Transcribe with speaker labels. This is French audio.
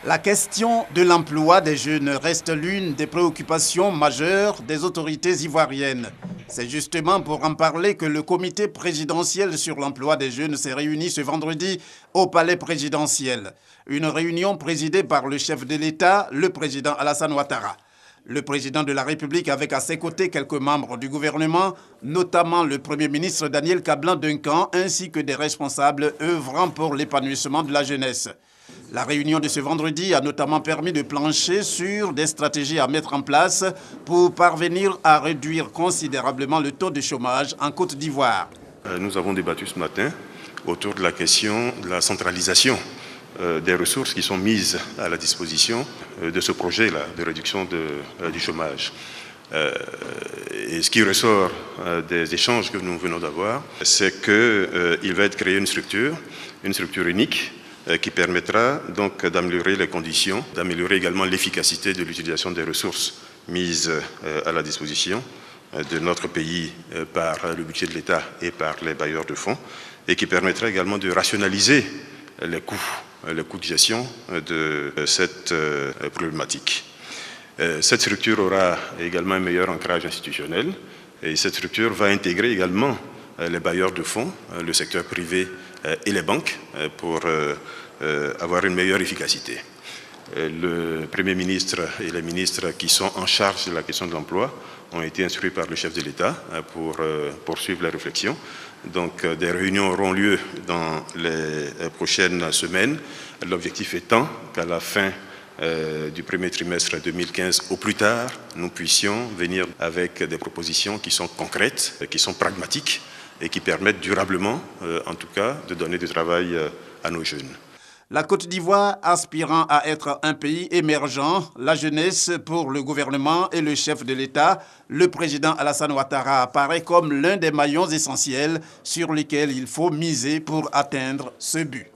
Speaker 1: La question de l'emploi des jeunes reste l'une des préoccupations majeures des autorités ivoiriennes. C'est justement pour en parler que le comité présidentiel sur l'emploi des jeunes s'est réuni ce vendredi au palais présidentiel. Une réunion présidée par le chef de l'État, le président Alassane Ouattara. Le président de la République avec à ses côtés quelques membres du gouvernement, notamment le Premier ministre Daniel Kablan-Duncan, ainsi que des responsables œuvrant pour l'épanouissement de la jeunesse. La réunion de ce vendredi a notamment permis de plancher sur des stratégies à mettre en place pour parvenir à réduire considérablement le taux de chômage en Côte d'Ivoire.
Speaker 2: Nous avons débattu ce matin autour de la question de la centralisation des ressources qui sont mises à la disposition de ce projet-là de réduction du chômage. Et ce qui ressort des échanges que nous venons d'avoir, c'est qu'il va être créé une structure unique, qui permettra donc d'améliorer les conditions, d'améliorer également l'efficacité de l'utilisation des ressources mises à la disposition de notre pays par le budget de l'État et par les bailleurs de fonds, et qui permettra également de rationaliser les coûts de gestion de cette problématique. Cette structure aura également un meilleur ancrage institutionnel, et cette structure va intégrer également les bailleurs de fonds, le secteur privé et les banques pour avoir une meilleure efficacité. Le Premier ministre et les ministres qui sont en charge de la question de l'emploi ont été instruits par le chef de l'État pour poursuivre les réflexions. Donc des réunions auront lieu dans les prochaines semaines, l'objectif étant qu'à la fin du premier trimestre 2015 au plus tard, nous puissions venir avec des propositions qui sont concrètes, qui sont pragmatiques et qui permettent durablement, en tout cas, de donner du travail à nos jeunes.
Speaker 1: La Côte d'Ivoire aspirant à être un pays émergent, la jeunesse pour le gouvernement et le chef de l'État, le président Alassane Ouattara apparaît comme l'un des maillons essentiels sur lesquels il faut miser pour atteindre ce but.